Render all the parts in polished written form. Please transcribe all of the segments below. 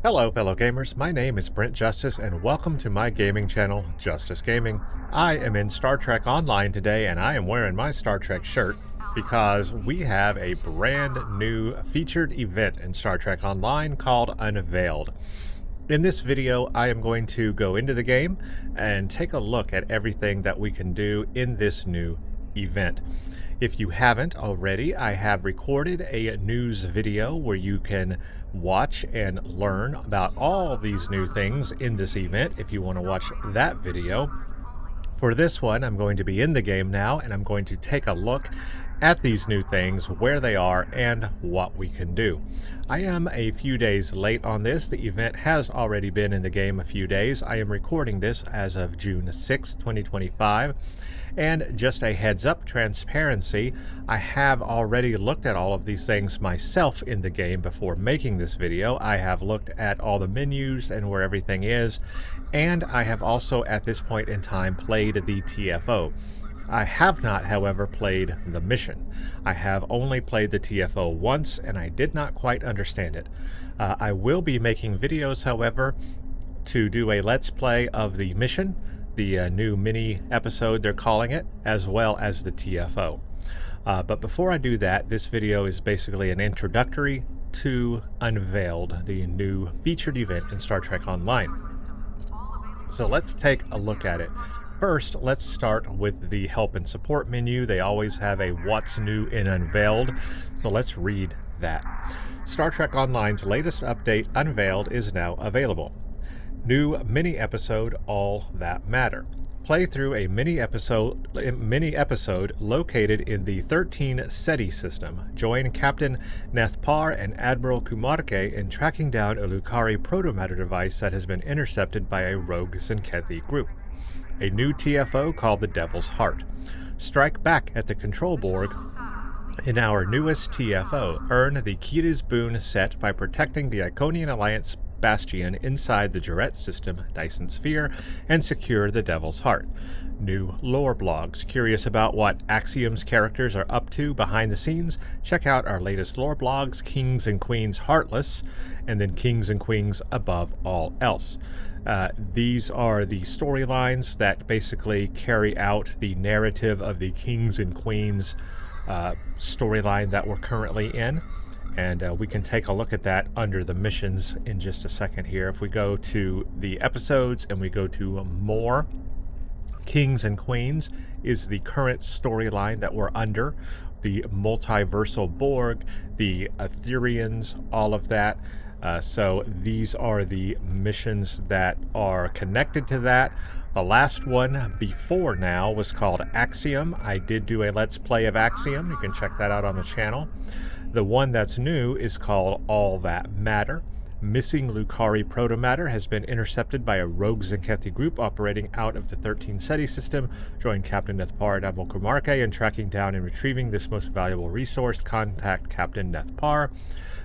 Hello fellow gamers, my name is Brent Justice and welcome to my gaming channel, Justice Gaming. I am in Star Trek Online today and I am wearing my Star Trek shirt because we have a brand new featured event in Star Trek Online called Unveiled. In this video, I am going to go into the game and take a look at everything that we can do in this new event. If you haven't already, I have recorded a news video where you can watch and learn about all these new things in this event if you want to watch that video. For this one, I'm going to be in the game now and I'm going to take a look at these new things, where they are, and what we can do. I am a few days late on this. The event has already been in the game a few days. I am recording this as of June 6, 2025. And just a heads up, transparency, I have already looked at all of these things myself in the game before making this video. I have looked at all the menus and where everything is, and I have also at this point in time played the TFO. I have not, however, played the mission. I have only played the TFO once, and I did not quite understand it. I will be making videos, however, to do a Let's Play of the mission, the new mini episode they're calling it, as well as the TFO. But before I do that, this video is basically an introductory to Unveiled, the new featured event in Star Trek Online. So let's take a look at it. First, let's start with the help and support menu. They always have a what's new in Unveiled, so let's read that. Star Trek Online's latest update, Unveiled, is now available. New mini episode, All That Matter. Play through a mini episode located in the 13 SETI system. Join Captain Nethpar and Admiral Kumarke in tracking down a Lucari protomatter device that has been intercepted by a rogue Zenkethi group. A new TFO called the Devil's Heart. Strike back at the Control Borg in our newest TFO. Earn the Kira's Boon set by protecting the Iconian Alliance Bastion inside the Juret system Dyson Sphere and secure the Devil's Heart. New lore blogs. Curious about what Axiom's characters are up to behind the scenes? Check out our latest lore blogs, Kings and Queens Heartless, and then Kings and Queens Above All Else. These are the storylines that basically carry out the narrative of the Kings and Queens storyline that we're currently in. And we can take a look at that under the missions in just a second here. If we go to the episodes and we go to more, Kings and Queens is the current storyline that we're under. The Multiversal Borg, the Ethereans, all of that. So these are the missions that are connected to that. The last one before now was called Axiom. I did do a Let's Play of Axiom. You can check that out on the channel. The one that's new is called All That Matter. Missing Lucari protomatter has been intercepted by a rogue Zenkethi group operating out of the 13 SETI system. Join Captain Nethpar and Admiral Kumarke in tracking down and retrieving this most valuable resource. Contact Captain Nethpar.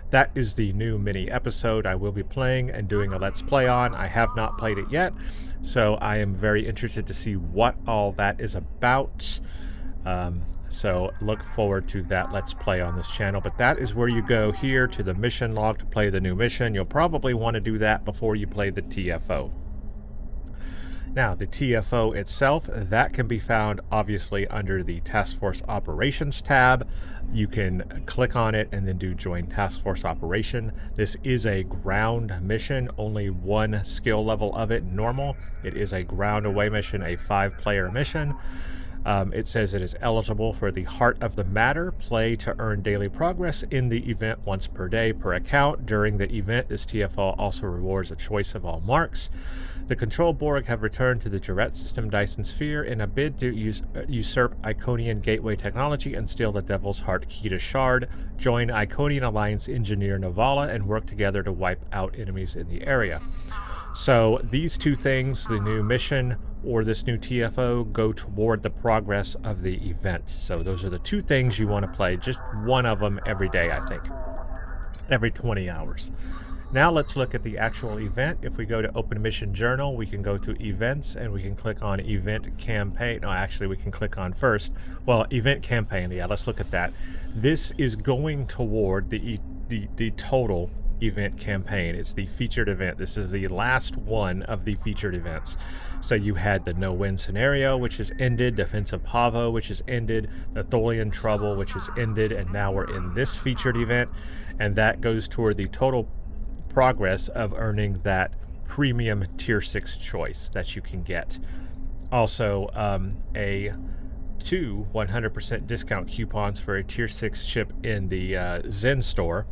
That is the new mini episode I will be playing and doing a Let's Play on. I have not played it yet, so I am very interested to see what all that is about. So look forward to that Let's Play on this channel. But that is where you go here to the mission log to play the new mission. You'll probably want to do that before you play the TFO. Now, the TFO itself, that can be found obviously under the Task Force Operations tab. You can click on it and then do Join Task Force Operation. This is a ground mission, only one skill level of it, normal. It is a ground away mission, a 5-player mission. It says it is eligible for the Heart of the Matter. Play to earn daily progress in the event once per day per account. During the event, this TFO also rewards a choice of all marks. The Control Borg have returned to the Juret system Dyson Sphere in a bid to usurp Iconian Gateway technology and steal the Devil's Heart key to Shard. Join Iconian Alliance engineer Navala and work together to wipe out enemies in the area. So these two things, the new mission or this new TFO, go toward the progress of the event. So those are the two things you want to play, just one of them every day, I think, every 20 hours. Now let's look at the actual event. If we go to Open Mission Journal, we can go to Events and we can click on Event Campaign. No, actually we can click on first, well, Event Campaign. Yeah, let's look at that. This is going toward the total event campaign. It's the featured event. This is the last one of the featured events. So you had the no-win scenario, which has ended, Defensive Pavo, which has ended, the Tholian Trouble, which has ended, and now we're in this featured event, and that goes toward the total progress of earning that premium tier 6 choice that you can get. Also, two 100% discount coupons for a tier 6 ship in the Zen store,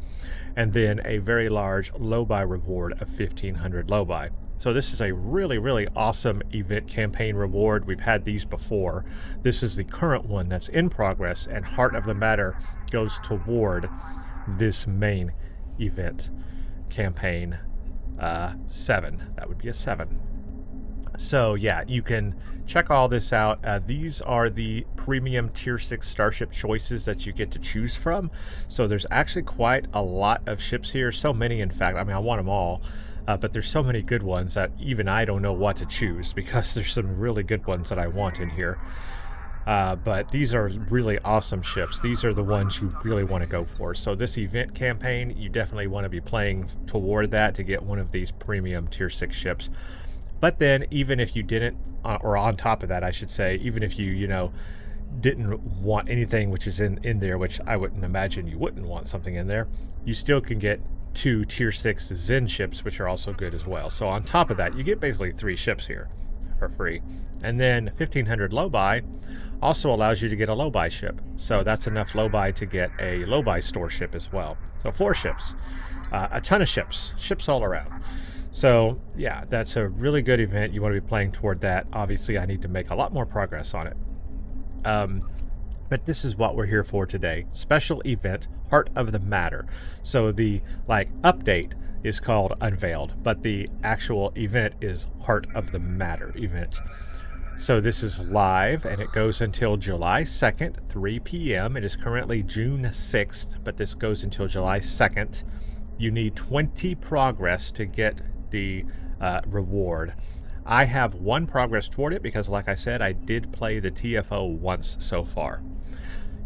and then a very large Lobi reward of 1500 Lobi. So this is a really, really awesome event campaign reward. We've had these before. This is the current one that's in progress, and Heart of the Matter goes toward this main event campaign 7. That would be a 7. So yeah, you can check all this out. These are the premium tier 6 starship choices that you get to choose from. So there's actually quite a lot of ships here. So many, in fact. I mean, I want them all. But there's so many good ones that even I don't know what to choose, because there's some really good ones that I want in here. But these are really awesome ships. These are the ones you really want to go for. So this event campaign, you definitely want to be playing toward that to get one of these premium tier 6 ships. But then even if you didn't, or on top of that, I should say, even if you didn't want anything which is in there, which I wouldn't imagine you wouldn't want something in there, you still can get 2 tier 6 Zen ships, which are also good as well. So on top of that, you get basically 3 ships here for free. And then 1500 Lobi also allows you to get a Lobi ship. So that's enough Lobi to get a Lobi Store ship as well. So 4 ships, a ton of ships all around. So yeah, that's a really good event. You want to be playing toward that. Obviously, I need to make a lot more progress on it. But this is what we're here for today. Special event, Heart of the Matter. So the update is called Unveiled, but the actual event is Heart of the Matter event. So this is live, and it goes until July 2nd, 3 p.m. It is currently June 6th, but this goes until July 2nd. You need 20 progress to get the reward. I have 1 progress toward it because, like I said, I did play the TFO once so far.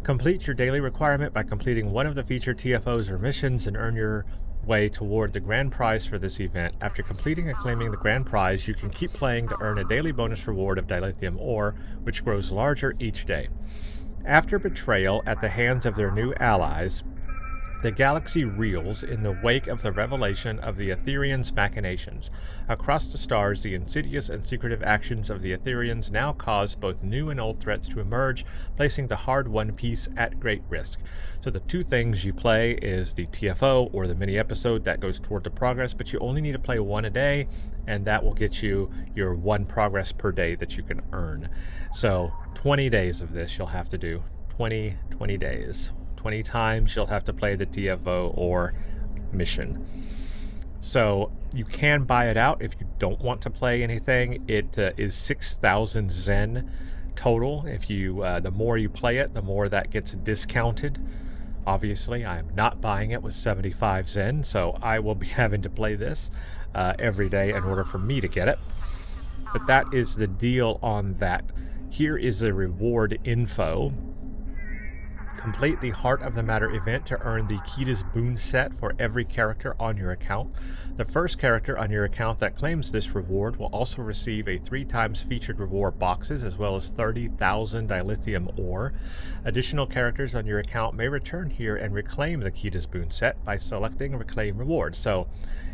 Complete your daily requirement by completing one of the featured TFOs or missions and earn your way toward the grand prize for this event. After completing and claiming the grand prize, you can keep playing to earn a daily bonus reward of dilithium ore, which grows larger each day. After betrayal at the hands of their new allies, the galaxy reels in the wake of the revelation of the Etherians' machinations. Across the stars, the insidious and secretive actions of the Etherians now cause both new and old threats to emerge, placing the hard-won peace at great risk. So the 2 things you play is the TFO, or the mini-episode, that goes toward the progress, but you only need to play 1 a day, and that will get you your 1 progress per day that you can earn. So 20 days of this you'll have to do. 20 days. 20 times you'll have to play the TFO or mission. So you can buy it out if you don't want to play anything. It is 6,000 Zen total. If you the more you play it, the more that gets discounted. Obviously, I am not buying it with 75 Zen, so I will be having to play this every day in order for me to get it. But that is the deal on that. Here is the reward info. Complete the Heart of the Matter event to earn the Kita's Boon set for every character on your account. The first character on your account that claims this reward will also receive a 3 times featured reward boxes, as well as 30,000 dilithium ore. Additional characters on your account may return here and reclaim the Kita's Boon set by selecting Reclaim Reward. So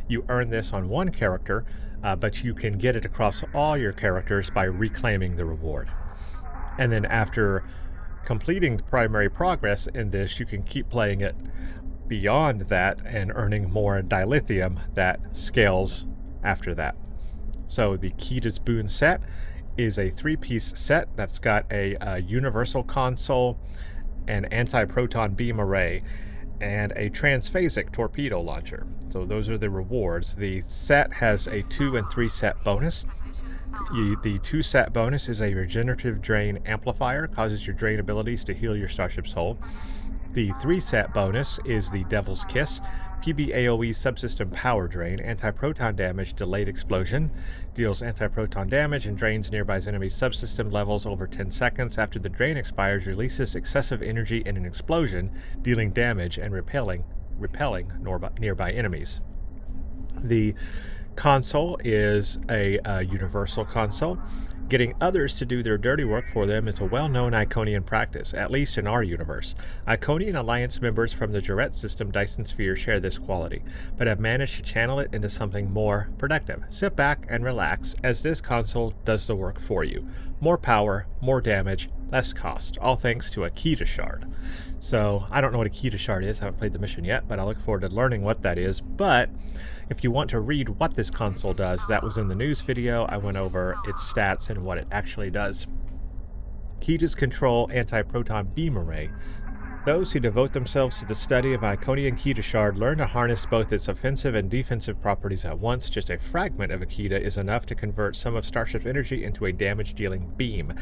you earn this on 1 character, but you can get it across all your characters by reclaiming the reward. And then after completing the primary progress in this, you can keep playing it beyond that and earning more dilithium that scales after that. So the Kita's Boon set is a 3-piece set that's got a universal console, an anti-proton beam array, and a transphasic torpedo launcher. So those are the rewards. The set has a 2 and 3 set bonus. The 2 set bonus is a regenerative drain amplifier, causes your drain abilities to heal your starship's hull. The 3 set bonus is the Devil's Kiss, PBAOE subsystem power drain, anti-proton damage, delayed explosion, deals anti-proton damage and drains nearby enemy subsystem levels over 10 seconds. After the drain expires, releases excessive energy in an explosion, dealing damage and repelling repelling nearby enemies. The console is a universal console. Getting others to do their dirty work for them is a well-known Iconian practice, at least in our universe. Iconian Alliance members from the Juret system Dyson Sphere share this quality, but have managed to channel it into something more productive. Sit back and relax, as this console does the work for you. More power, more damage, less cost, all thanks to a Kita shard. So, I don't know what a Kita shard is, I haven't played the mission yet, but I look forward to learning what that is. But if you want to read what this console does, that was in the news video. I went over its stats and what it actually does. Kitas control anti-proton beam array. Those who devote themselves to the study of Iconian Kita shard learn to harness both its offensive and defensive properties at once. Just a fragment of a Kita is enough to convert some of Starship's energy into a damage-dealing beam.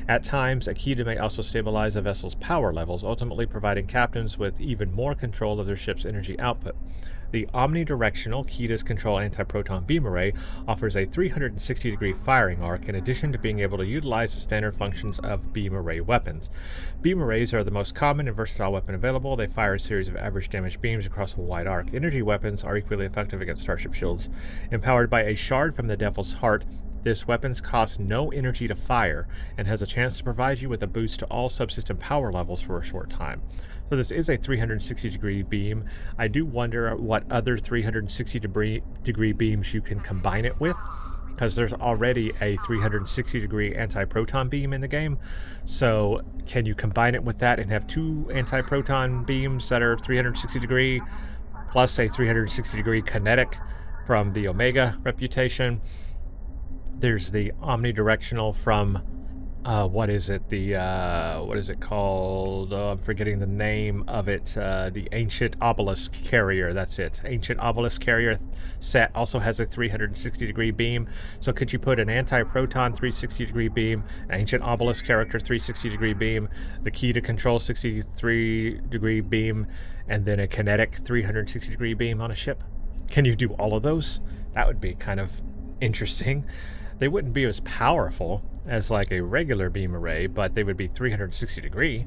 At times, a Kita may also stabilize a vessel's power levels, ultimately providing captains with even more control of their ship's energy output. The omnidirectional Kita's Control Anti-Proton Beam Array offers a 360-degree firing arc in addition to being able to utilize the standard functions of beam array weapons. Beam arrays are the most common and versatile weapon available. They fire a series of average damage beams across a wide arc. Energy weapons are equally effective against starship shields. Empowered by a shard from the Devil's Heart, this weapons costs no energy to fire and has a chance to provide you with a boost to all subsystem power levels for a short time. So this is a 360-degree beam. I do wonder what other 360-degree beams you can combine it with, because there's already a 360-degree anti-proton beam in the game. So can you combine it with that and have two anti-proton beams that are 360-degree plus a 360-degree kinetic from the Omega reputation? There's the omnidirectional from what is it called? I'm forgetting the name of it. The Ancient Obelisk Carrier, that's it. Ancient Obelisk Carrier set also has a 360-degree beam. So could you put an anti-proton 360-degree beam, an Ancient Obelisk character 360-degree beam, the key to control 63-degree beam, and then a kinetic 360-degree beam on a ship? Can you do all of those? That would be kind of interesting. They wouldn't be as powerful as like a regular beam array, but they would be 360 degree.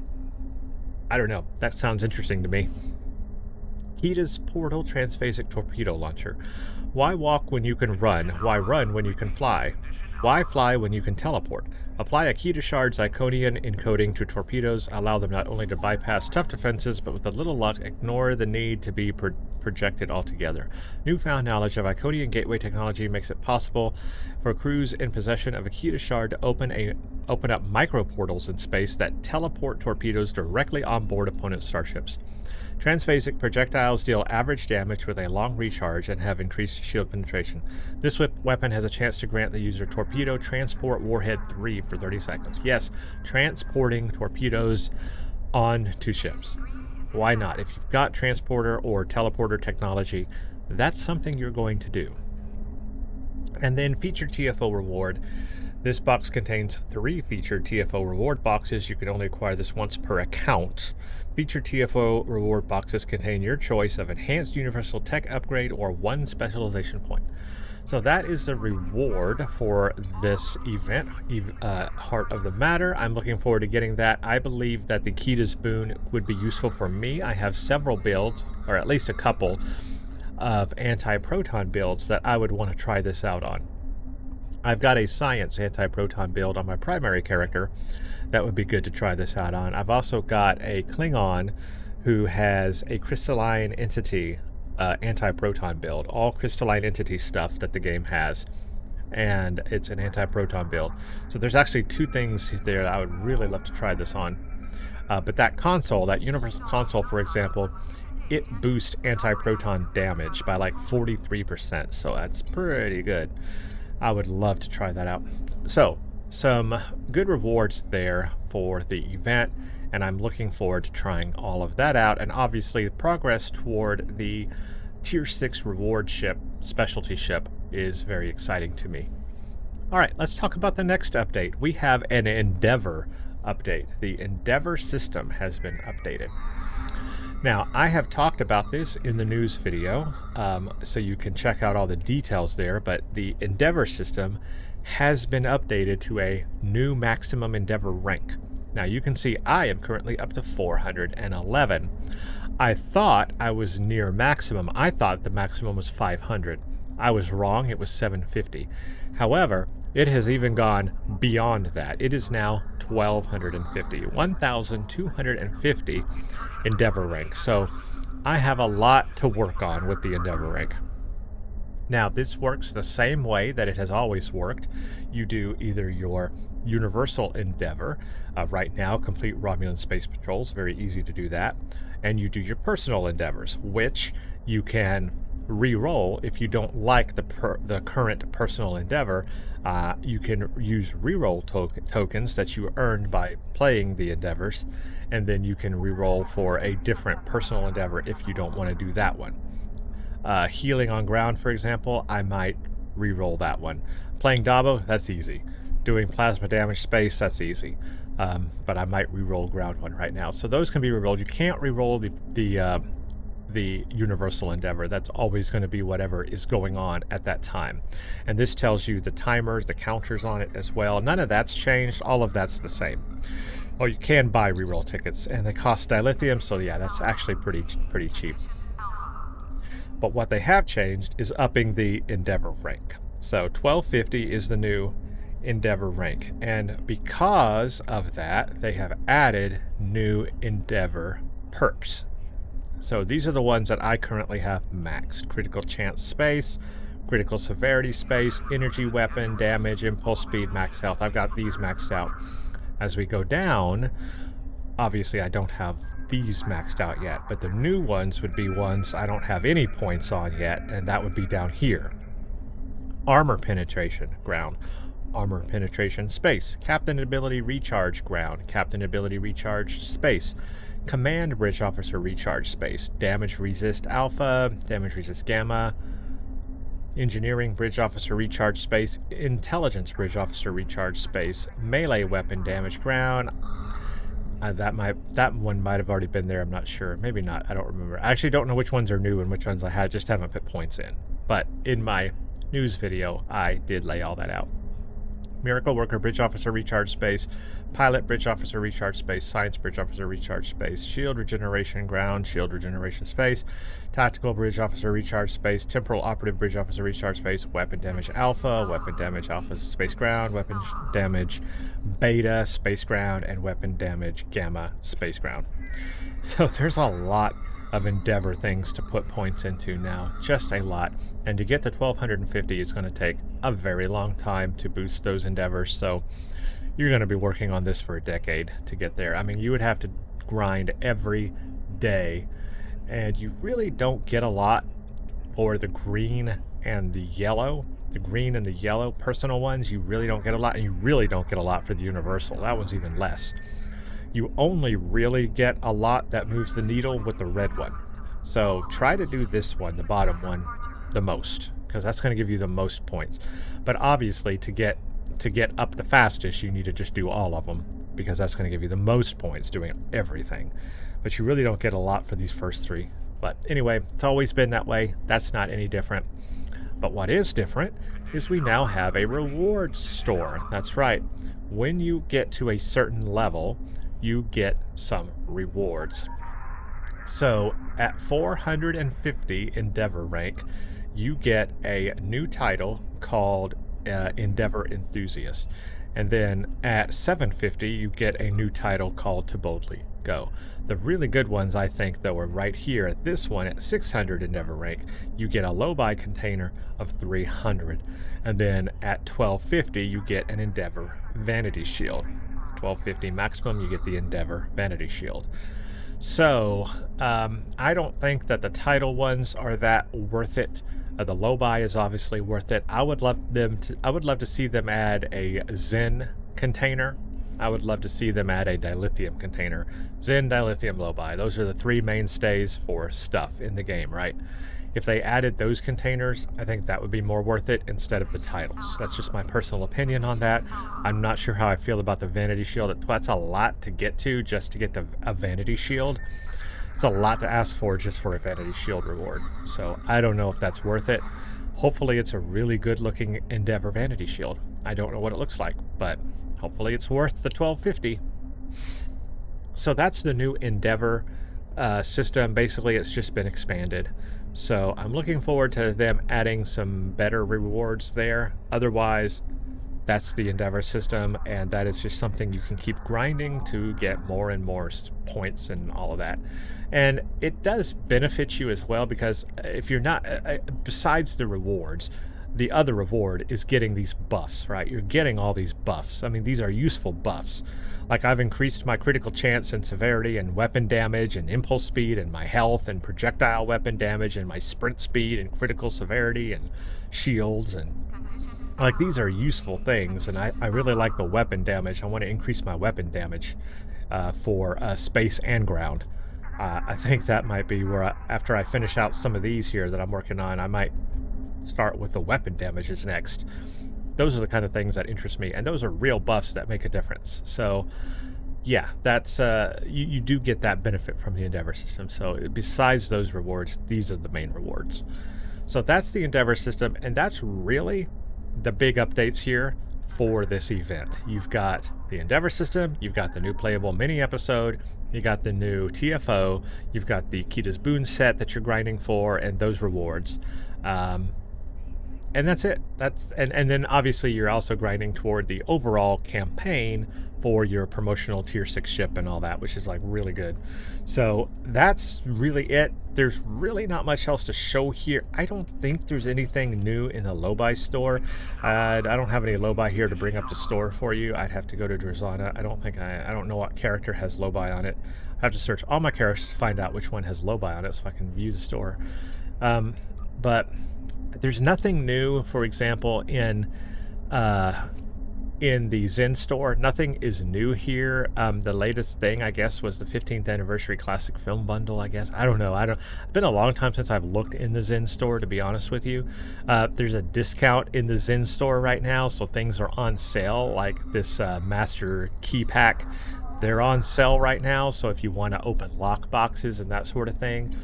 I don't know. That sounds interesting to me. Kita's Portal Transphasic Torpedo Launcher. Why walk when you can run? Why run when you can fly? Why fly when you can teleport? Apply a Kita shard's Iconian encoding to torpedoes. Allow them not only to bypass tough defenses, but with a little luck, ignore the need to be projected altogether. Newfound knowledge of Iconian gateway technology makes it possible for crews in possession of a Kita shard to open up micro portals in space that teleport torpedoes directly on board opponent starships. Transphasic projectiles deal average damage with a long recharge and have increased shield penetration. This weapon has a chance to grant the user Torpedo Transport Warhead 3 for 30 seconds. Yes, transporting torpedoes onto ships. Why not? If you've got transporter or teleporter technology, that's something you're going to do. And then featured TFO reward. This box contains 3 featured TFO reward boxes. You can only acquire this once per account. Featured TFO reward boxes contain your choice of enhanced universal tech upgrade or 1 specialization point. So that is the reward for this event, Heart of the Matter. I'm looking forward to getting that. I believe that the Kita's Boon would be useful for me. I have several builds, or at least a couple, of anti-proton builds that I would want to try this out on. I've got a science anti-proton build on my primary character. That would be good to try this out on. I've also got a Klingon who has a crystalline entity anti-proton build. All crystalline entity stuff that the game has. And it's an anti-proton build. So there's actually 2 things there that I would really love to try this on. But that console, that universal console, for example, it boosts anti-proton damage by like 43%. So that's pretty good. I would love to try that out. So, some good rewards there for the event, and I'm looking forward to trying all of that out, and obviously the progress toward the tier 6 reward ship, specialty ship, is very exciting to me. Alright, let's talk about the next update. We have an Endeavor update. The Endeavor system has been updated. Now, I have talked about this in the news video, so you can check out all the details there, but the Endeavor system has been updated to a new maximum Endeavor rank. Now, you can see I am currently up to 411. I thought I was near maximum. I thought the maximum was 500. I was wrong. It was 750. However, it has even gone beyond that. It is now 1,250, 1,250 Endeavor rank. So I have a lot to work on with the Endeavor rank. Now, this works the same way that it has always worked. You do either your Universal Endeavor, right now, complete Romulan Space Patrols, very easy to do that, and you do your personal endeavors, which you can re-roll if you don't like the current personal endeavor. You can use re-roll tokens that you earned by playing the endeavors, and then you can re-roll for a different personal endeavor if you don't want to do that one. Healing on ground, for example, I might re-roll that one. Playing Dabo, that's easy. Doing plasma damage space, that's easy. But I might re-roll ground one right now. So those can be re-rolled. You can't re-roll the Universal Endeavor. That's always going to be whatever is going on at that time. And this tells you the timers, the counters on it as well. None of that's changed. All of that's the same. Well, you can buy re-roll tickets, and they cost dilithium, so yeah, that's actually pretty cheap. But what they have changed is upping the Endeavor rank. So 1250 is the new Endeavor rank. And because of that, they have added new Endeavor perks. So these are the ones that I currently have maxed. Critical chance space, critical severity space, energy weapon, damage, impulse speed, max health. I've got these maxed out. As we go down, obviously I don't have these maxed out yet, but the new ones would be ones I don't have any points on yet, and that would be down here. Armor penetration, ground. Armor penetration, space. Captain ability recharge, ground. Captain ability recharge, space. Command bridge officer recharge, space. Damage resist alpha, damage resist gamma. Engineering bridge officer recharge, space. Intelligence bridge officer recharge, space. Melee weapon damage, ground. That one might have already been there. I'm not sure. Maybe not. I don't remember. I actually don't know which ones are new and which ones I had. Just haven't put points in. But in my news video, I did lay all that out. Miracle Worker Bridge Officer Recharge Space, Pilot Bridge Officer Recharge Space, Science Bridge Officer Recharge Space, Shield Regeneration Ground, Shield Regeneration Space, Tactical Bridge Officer Recharge Space, Temporal Operative Bridge Officer Recharge Space, Weapon Damage Alpha, Weapon Damage Alpha Space Ground, Weapon Damage Beta Space Ground, and Weapon Damage Gamma Space Ground. So there's a lot of Endeavor things to put points into now, just a lot. And to get to 1250 is going to take a very long time to boost those Endeavors, so you're going to be working on this for a decade to get there. I mean, you would have to grind every day, and you really don't get a lot for the green and the yellow. The green and the yellow personal ones, you really don't get a lot, and you really don't get a lot for the Universal. That one's even less. You only really get a lot that moves the needle with the red one. So try to do this one, the bottom one, the most, because that's going to give you the most points. But obviously to get up the fastest, you need to just do all of them, because that's going to give you the most points doing everything. But you really don't get a lot for these first three. But anyway, it's always been that way. That's not any different. But what is different is we now have a rewards store. That's right. When you get to a certain level, you get some rewards. So at 450 Endeavor rank, you get a new title called Endeavor Enthusiast. And then at 750, you get a new title called To Boldly Go. The really good ones, I think, though, are right here at this one at 600 Endeavor rank. You get a Lobi container of 300. And then at 1250, you get an Endeavor Vanity Shield. 1250 maximum, you get the Endeavor Vanity Shield. So I don't think that the title ones are that worth it. The Lobi is obviously worth it. I would love to see them add a Zen container. I would love to see them add a dilithium container. Zen, dilithium, Lobi. Those are the three mainstays for stuff in the game, right? If they added those containers, I think that would be more worth it instead of the titles. That's just my personal opinion on that. I'm not sure how I feel about the Vanity Shield. That's a lot to get to just to get a Vanity Shield. It's a lot to ask for just for a Vanity Shield reward. So I don't know if that's worth it. Hopefully it's a really good looking Endeavor Vanity Shield. I don't know what it looks like, but hopefully it's worth the 1250. So that's the new Endeavor system. Basically, it's just been expanded. So I'm looking forward to them adding some better rewards there. Otherwise, that's the Endeavor system, and that is just something you can keep grinding to get more and more points and all of that. And it does benefit you as well, because if you're not, besides the rewards, the other reward is getting these buffs, right? You're getting all these buffs. I mean, these are useful buffs. Like, I've increased my critical chance and severity and weapon damage and impulse speed and my health and projectile weapon damage and my sprint speed and critical severity and shields, and like, these are useful things. And I really like the weapon damage. I want to increase my weapon damage for space and ground. I think that might be where after I finish out some of these here that I'm working on, I might start with the weapon damages next. Those are the kind of things that interest me, and those are real buffs that make a difference. So yeah, that's you do get that benefit from the Endeavor system. So besides those rewards, these are the main rewards. So that's the Endeavor system, and that's really the big updates here for this event. You've got the Endeavor system, you've got the new playable mini episode, you got the new TFO, you've got the Kita's Boon set that you're grinding for, and those rewards. And that's it. And then obviously you're also grinding toward the overall campaign for your promotional tier 6 ship and all that, which is like really good. So that's really it. There's really not much else to show here. I don't think there's anything new in the Lobi store. I don't have any Lobi here to bring up the store for you. I'd have to go to Drazana. I don't know what character has Lobi on it. I have to search all my characters to find out which one has Lobi on it so I can view the store. But there's nothing new, for example, in the Zen store. Nothing is new here. The latest thing, I guess, was the 15th anniversary classic film bundle, I guess. I don't know. It's been a long time since I've looked in the Zen store, to be honest with you. There's a discount in the Zen store right now, so things are on sale, like this Master Key Pack. They're on sale right now, so if you want to open lock boxes and that sort of thing,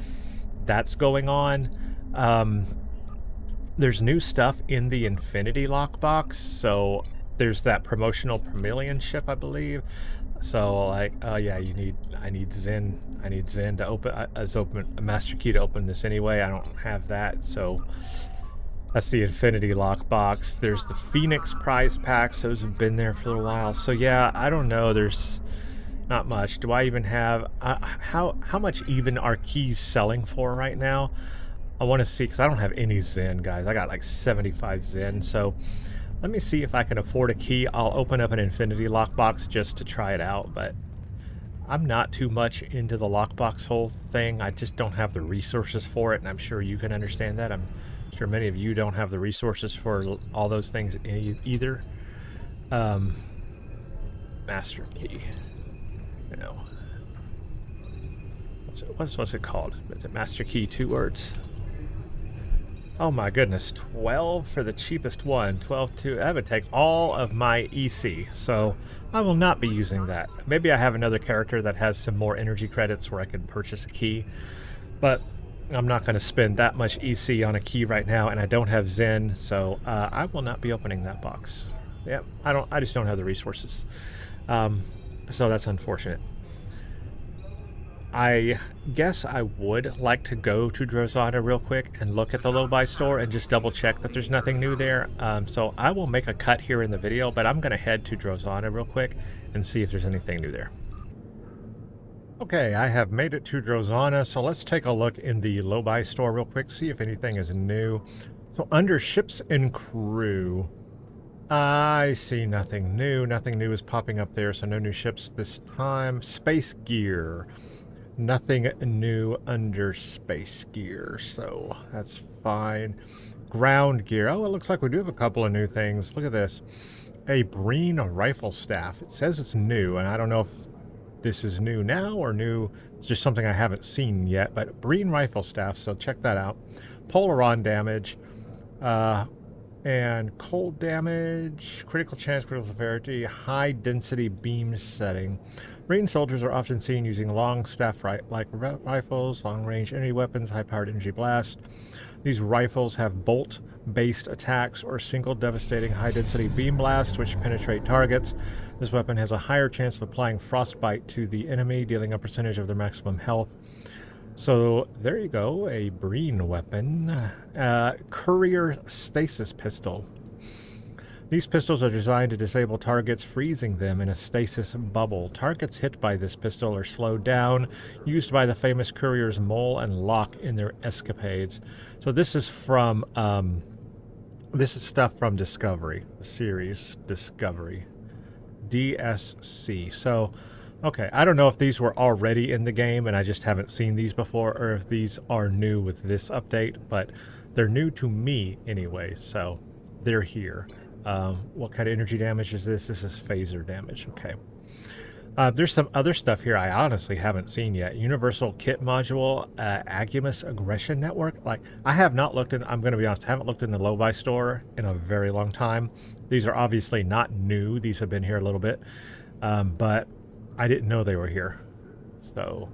that's going on. There's new stuff in the Infinity lockbox, so there's that promotional Permilian ship, I believe. So like, yeah, I need Zen to open a Master Key to open this anyway. I don't have that, so that's the Infinity lockbox. There's the Phoenix prize packs. Those have been there for a while. So yeah, I don't know. There's not much. Do I even have how much even are keys selling for right now? I want to see, because I don't have any Zen, guys. I got like 75 Zen, so let me see if I can afford a key. I'll open up an Infinity lockbox just to try it out, but I'm not too much into the lockbox whole thing. I just don't have the resources for it, and I'm sure you can understand that. I'm sure many of you don't have the resources for all those things either. Master Key. You know. What's it called? Is it Master Key, 2 words? Oh my goodness, 12 for the cheapest one. 12 to, that would take all of my EC, so I will not be using that. Maybe I have another character that has some more energy credits where I can purchase a key, but I'm not going to spend that much EC on a key right now, and I don't have Zen, so I will not be opening that box. Yep, I just don't have the resources. So that's unfortunate. I guess I would like to go to Drazana real quick and look at the Lobi store and just double check that there's nothing new there. So I will make a cut here in the video, but I'm going to head to Drazana real quick and see if there's anything new there. Okay, I have made it to Drazana, so let's take a look in the Lobi store real quick, see if anything is new. So under ships and crew, I see nothing new. Nothing new is popping up there, so no new ships this time. Space gear. Nothing new under space gear, so that's fine. Ground gear. Oh, it looks like we do have a couple of new things. Look at this. A Breen rifle staff. It says it's new, and I don't know if this is new now or new. It's just something I haven't seen yet, but Breen rifle staff, so check that out. Polaron damage, and cold damage, critical chance, critical severity, high density beam setting. Marine soldiers are often seen using long staff like rifles, long-range energy weapons, high-powered energy blast. These rifles have bolt-based attacks or single devastating high-density beam blast, which penetrate targets. This weapon has a higher chance of applying frostbite to the enemy, dealing a percentage of their maximum health. So there you go, a Breen weapon. Courier stasis pistol. These pistols are designed to disable targets, freezing them in a stasis bubble. Targets hit by this pistol are slowed down, used by the famous couriers Mole and Locke in their escapades. So this is from, this is stuff from Discovery, the series Discovery. DSC. So, okay, I don't know if these were already in the game and I just haven't seen these before, or if these are new with this update, but they're new to me anyway, so they're here. What kind of energy damage is this? This is phaser damage. Okay. There's some other stuff here I honestly haven't seen yet. Universal Kit Module, Agumus Aggression Network. Like, I have not looked in, I'm going to be honest, I haven't looked in the Lobi Store in a very long time. These are obviously not new. These have been here a little bit. But I didn't know they were here. So,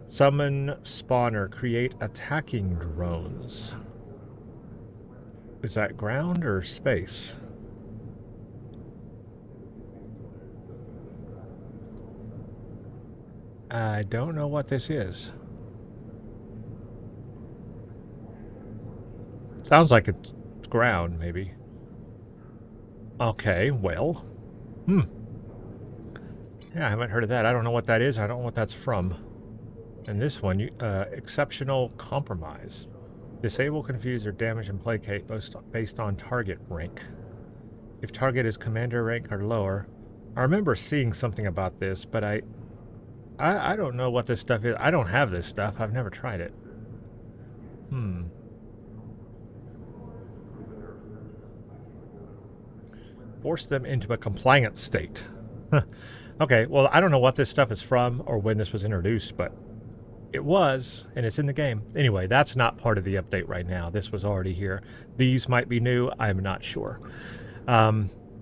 summon spawner, create attacking drones. Is that ground or space? I don't know what this is. Sounds like it's ground, maybe. Okay, well. Yeah, I haven't heard of that. I don't know what that is. I don't know what that's from. And this one, exceptional compromise. Disable, confuse, or damage and placate based on target rank. If target is commander rank or lower. I remember seeing something about this, but I don't know what this stuff is. I don't have this stuff. I've never tried it. Force them into a compliant state. Okay, well, I don't know what this stuff is from or when this was introduced, but it was, and it's in the game. Anyway, that's not part of the update right now. This was already here. These might be new. I'm not sure.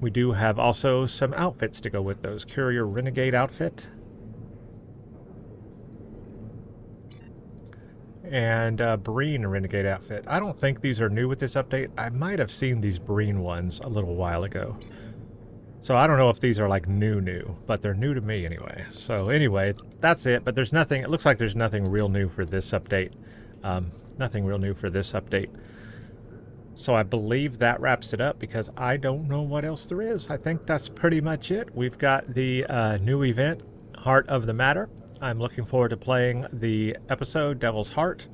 We do have also some outfits to go with those. Courier Renegade outfit. And Breen Renegade outfit. I don't think these are new with this update. I might have seen these Breen ones a little while ago. So I don't know if these are like new, but they're new to me anyway. So anyway, that's it. But there's nothing, it looks like there's nothing real new for this update. Nothing real new for this update. So I believe that wraps it up because I don't know what else there is. I think that's pretty much it. We've got the new event, Heart of the Matter. I'm looking forward to playing the episode Devil's Heart.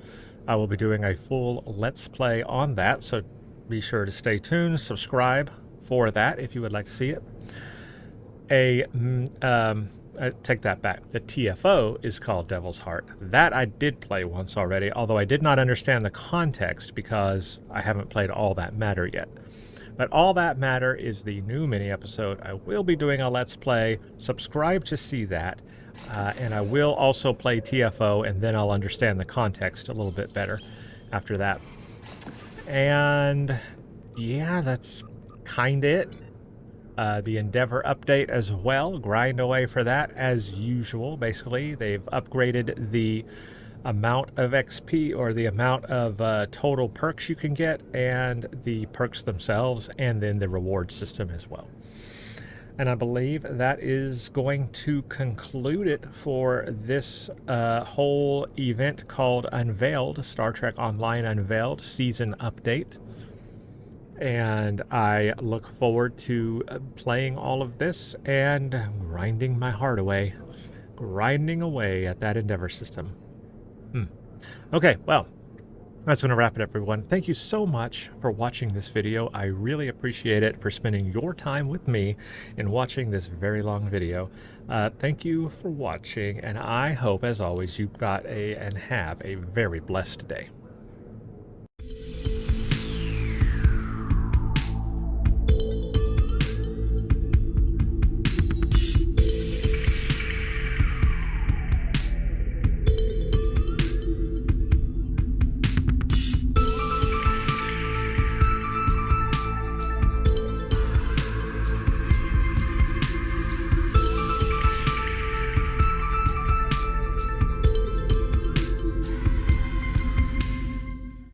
I will be doing a full Let's Play on that, so be sure to stay tuned, subscribe for that if you would like to see it. I take that back. The TFO is called Devil's Heart. That I did play once already, although I did not understand the context because I haven't played All That Matter yet. But All That Matter is the new mini episode. I will be doing a Let's Play. Subscribe to see that. And I will also play TFO, and then I'll understand the context a little bit better after that. And yeah, that's kind of it. The Endeavor update as well. Grind away for that as usual. Basically, they've upgraded the amount of XP or the amount of total perks you can get, and the perks themselves, and then the reward system as well. And I believe that is going to conclude it for this whole event called Unveiled, Star Trek Online Unveiled Season Update. And I look forward to playing all of this and grinding my heart away. Grinding away at that Endeavor system. Okay, well, that's going to wrap it up, everyone. Thank you so much for watching this video. I really appreciate it, for spending your time with me and watching this very long video. Thank you for watching, and I hope, as always, you got and have a very blessed day.